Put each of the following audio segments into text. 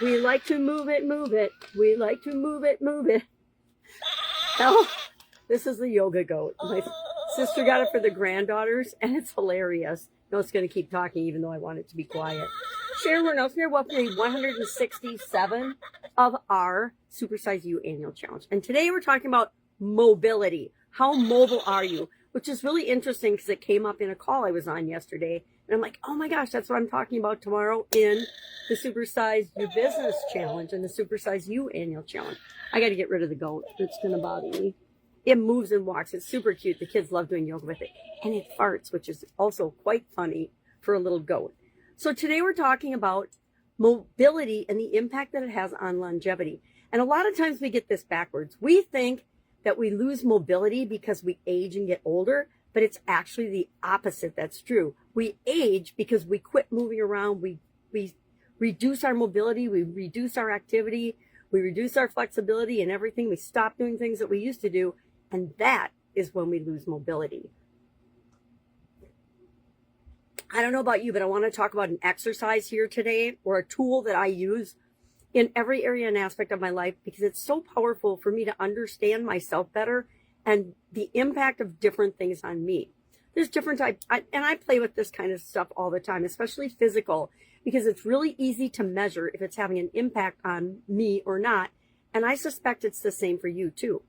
We like to move it, move it. We like to move it, move it. Oh, this is the yoga goat. My sister got it for the granddaughters, and it's hilarious. No, it's going to keep talking, even though I want it to be quiet. Sharon Horne-Ellstrom here. Welcome to day 167 of our Supersize You annual challenge. And today we're talking about mobility. How mobile are you? Which is really interesting because it came up in a call I was on yesterday. And I'm like, oh my gosh, that's what I'm talking about tomorrow in the Supersize You Business Challenge and the Supersize You Annual Challenge. I got to get rid of the goat. It's going to bother me. It moves and walks. It's super cute. The kids love doing yoga with it. And it farts, which is also quite funny for a little goat. So today we're talking about mobility and the impact that it has on longevity. And a lot of times we get this backwards. We think that we lose mobility because we age and get older, but it's actually the opposite that's true. We age because we quit moving around, we reduce our mobility, we reduce our activity, we reduce our flexibility and everything. We stop doing things that we used to do, and that is when we lose mobility. I don't know about you, but I want to talk about an exercise here today, or a tool that I use in every area and aspect of my life, because it's so powerful for me to understand myself better and the impact of different things on me. There's different types, and I play with this kind of stuff all the time, especially physical, because it's really easy to measure if it's having an impact on me or not. And I suspect it's the same for you too.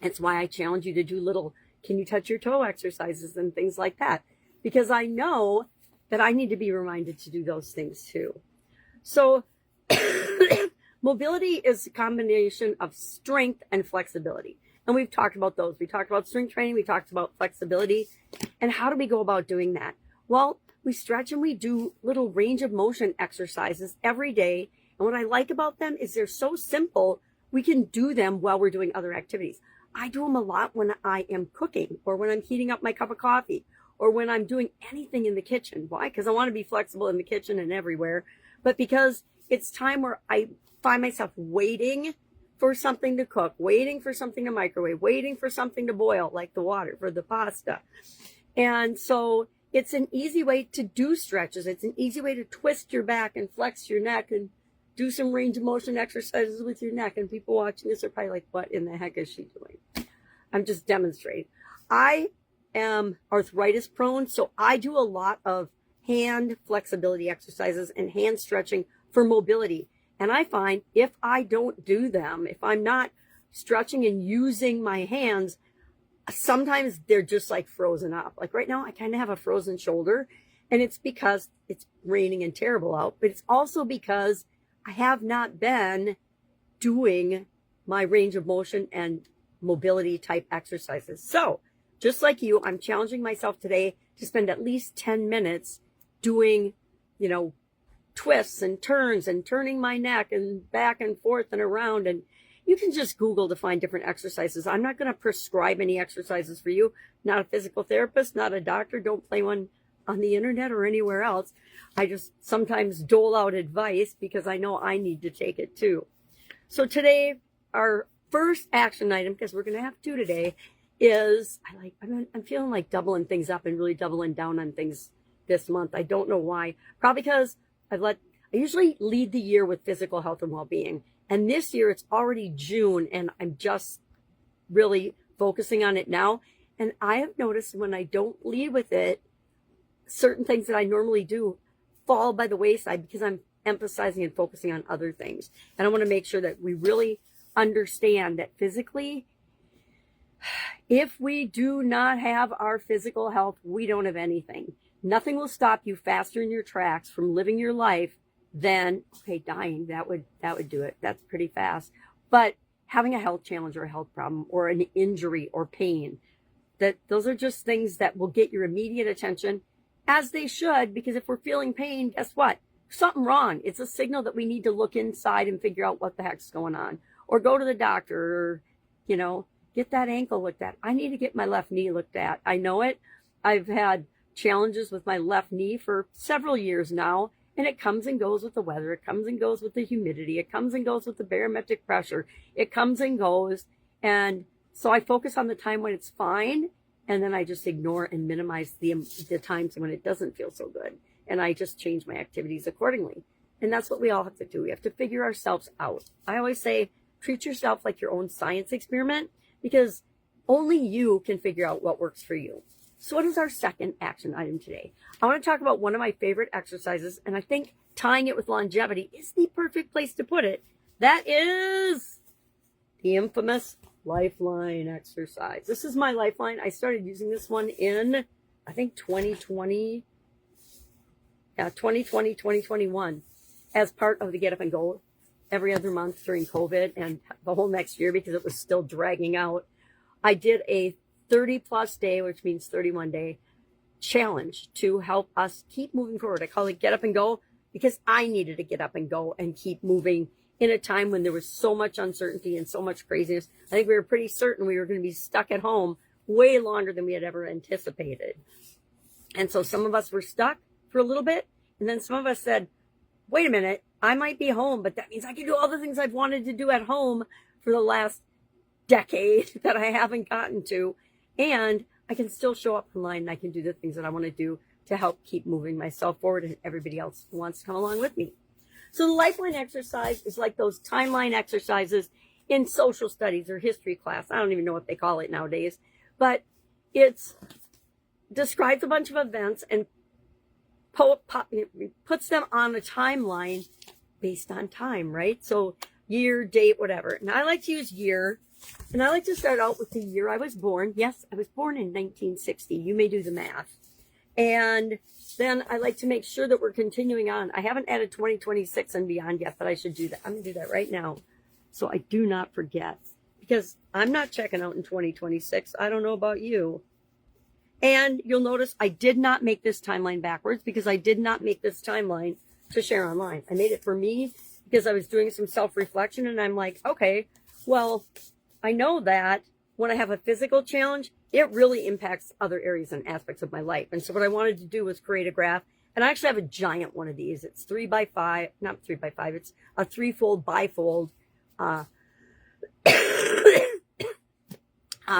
It's why I challenge you to do little, can you touch your toe exercises and things like that, because I know that I need to be reminded to do those things too. So mobility is a combination of strength and flexibility. And we've talked about those. We talked about strength training. We talked about flexibility. And how do we go about doing that? Well, we stretch and we do little range of motion exercises every day. And what I like about them is they're so simple, we can do them while we're doing other activities. I do them a lot when I am cooking, or when I'm heating up my cup of coffee, or when I'm doing anything in the kitchen. Why? Because I want to be flexible in the kitchen and everywhere. But because it's time where I find myself waiting for something to cook, waiting for something to microwave, waiting for something to boil, like the water for the pasta. And so it's an easy way to do stretches. It's an easy way to twist your back and flex your neck and do some range of motion exercises with your neck. And people watching this are probably like, what in the heck is she doing? I'm just demonstrating. I am arthritis prone, so I do a lot of hand flexibility exercises and hand stretching for mobility. And I find if I don't do them, if I'm not stretching and using my hands, sometimes they're just like frozen up. Like right now, I kind of have a frozen shoulder, and it's because it's raining and terrible out, but it's also because I have not been doing my range of motion and mobility type exercises. So just like you, I'm challenging myself today to spend at least 10 minutes doing, twists and turns and turning my neck and back and forth and around. And you can just Google to find different exercises. I'm not going to prescribe any exercises for you. Not a physical therapist, not a doctor. Don't play one on the internet or anywhere else. I just sometimes dole out advice because I know I need to take it too. So today, our first action item, because we're going to have two today, is I'm feeling like doubling things up and really doubling down on things this month. I don't know why. Probably because I usually lead the year with physical health and well-being. And this year it's already June and I'm just really focusing on it now. And I have noticed when I don't lead with it, certain things that I normally do fall by the wayside because I'm emphasizing and focusing on other things. And I want to make sure that we really understand that physically, if we do not have our physical health, we don't have anything. Nothing will stop you faster in your tracks from living your life than, dying. That would do it. That's pretty fast. But having a health challenge or a health problem or an injury or pain, those are just things that will get your immediate attention, as they should, because if we're feeling pain, guess what? Something wrong. It's a signal that we need to look inside and figure out what the heck's going on, or go to the doctor, or, get that ankle looked at. I need to get my left knee looked at. I know it. I've had challenges with my left knee for several years now, and it comes and goes with the weather. It comes and goes with the humidity. It comes and goes with the barometric pressure. It comes and goes. And so I focus on the time when it's fine, and then I just ignore and minimize the times when it doesn't feel so good. And I just change my activities accordingly. And that's what we all have to do. We have to figure ourselves out. I always say, treat yourself like your own science experiment, because only you can figure out what works for you. So what is our second action item today? I want to talk about one of my favorite exercises, and I think tying it with longevity is the perfect place to put it. That is the infamous lifeline exercise. This is my lifeline. I started using this one in, I think, 2020. Yeah, 2021 as part of the Get Up and Go every other month during COVID and the whole next year because it was still dragging out. I did a 30 plus day, which means 31 day challenge to help us keep moving forward. I call it Get Up and Go because I needed to get up and go and keep moving in a time when there was so much uncertainty and so much craziness. I think we were pretty certain we were going to be stuck at home way longer than we had ever anticipated. And so some of us were stuck for a little bit. And then some of us said, wait a minute, I might be home, but that means I can do all the things I've wanted to do at home for the last decade that I haven't gotten to. And I can still show up online and I can do the things that I want to do to help keep moving myself forward and everybody else who wants to come along with me. So the lifeline exercise is like those timeline exercises in social studies or history class. I don't even know what they call it nowadays, but it's describes a bunch of events and puts them on a timeline based on time, right? So year, date, whatever. And I like to use year, and I like to start out with the year I was born. Yes, I was born in 1960. You may do the math. And then I like to make sure that we're continuing on. I haven't added 2026 and beyond yet, but I should do that. I'm going to do that right now so I do not forget, because I'm not checking out in 2026. I don't know about you. And you'll notice I did not make this timeline backwards because I did not make this timeline to share online. I made it for me because I was doing some self-reflection and I'm like, okay, well, I know that when I have a physical challenge, it really impacts other areas and aspects of my life. And so what I wanted to do was create a graph. And I actually have a giant one of these. It's 3x5, not 3x5. It's a 3-fold bifold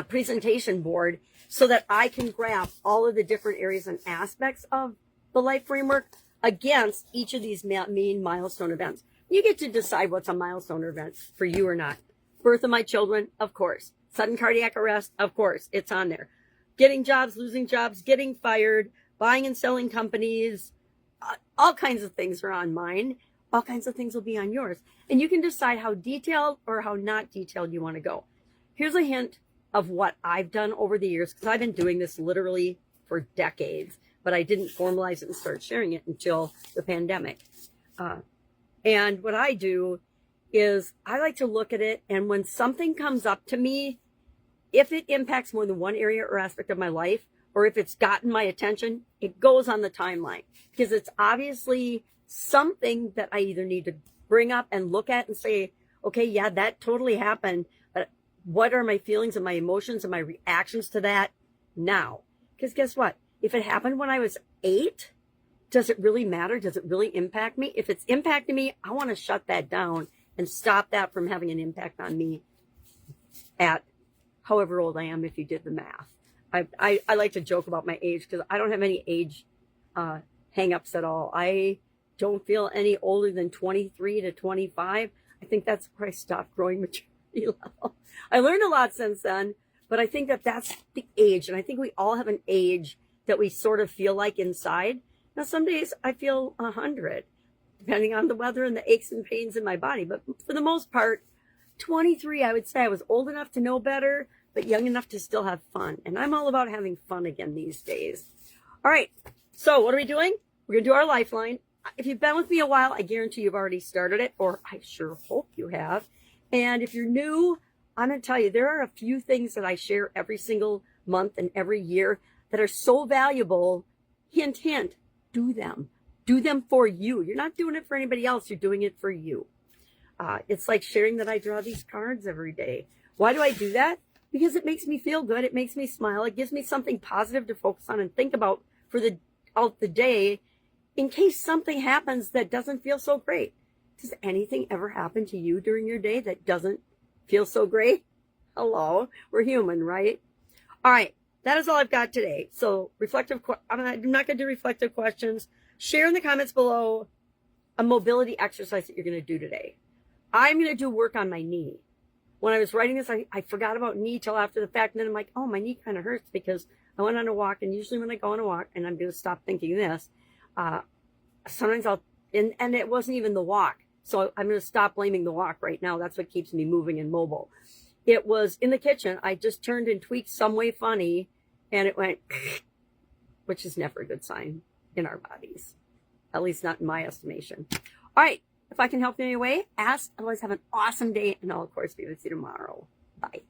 presentation board so that I can graph all of the different areas and aspects of the life framework against each of these main milestone events. You get to decide what's a milestone event for you or not. Birth of my children, of course. Sudden cardiac arrest, of course, it's on there. Getting jobs, losing jobs, getting fired, buying and selling companies, all kinds of things are on mine. All kinds of things will be on yours. And you can decide how detailed or how not detailed you want to go. Here's a hint of what I've done over the years, because I've been doing this literally for decades, but I didn't formalize it and start sharing it until the pandemic. And what I do is I like to look at it, and when something comes up to me, if it impacts more than one area or aspect of my life, or if it's gotten my attention, it goes on the timeline, because it's obviously something that I either need to bring up and look at and say, okay, yeah, that totally happened, but what are my feelings and my emotions and my reactions to that now? Because guess what? If it happened when I was 8, does it really matter? Does it really impact me? If it's impacting me, I want to shut that down and stop that from having an impact on me at however old I am, if you did the math. I like to joke about my age because I don't have any age hang-ups at all. I don't feel any older than 23 to 25. I think that's where I stopped growing maturity level. I learned a lot since then, but I think that that's the age. And I think we all have an age that we sort of feel like inside. Now, some days I feel 100, depending on the weather and the aches and pains in my body. But for the most part, 23, I would say I was old enough to know better, but young enough to still have fun. And I'm all about having fun again these days. All right. So what are we doing? We're going to do our lifeline. If you've been with me a while, I guarantee you've already started it, or I sure hope you have. And if you're new, I'm going to tell you, there are a few things that I share every single month and every year that are so valuable. Hint, hint, do them. Do them for you. You're not doing it for anybody else. You're doing it for you. It's like sharing that I draw these cards every day. Why do I do that? Because it makes me feel good. It makes me smile. It gives me something positive to focus on and think about for the day in case something happens that doesn't feel so great. Does anything ever happen to you during your day that doesn't feel so great? Hello, we're human, right? All right, that is all I've got today. So I'm not going to do reflective questions. Share in the comments below a mobility exercise that you're going to do today. I'm going to do work on my knee. When I was writing this, I forgot about knee till after the fact. And then I'm like, oh, my knee kind of hurts because I went on a walk. And usually when I go on a walk, and I'm going to stop thinking this, sometimes and it wasn't even the walk. So I'm going to stop blaming the walk right now. That's what keeps me moving and mobile. It was in the kitchen. I just turned and tweaked some way funny, and it went, which is never a good sign in our bodies, at least not in my estimation. All right. If I can help in any way, ask. Otherwise, have an awesome day, and I'll, of course, be with you tomorrow. Bye.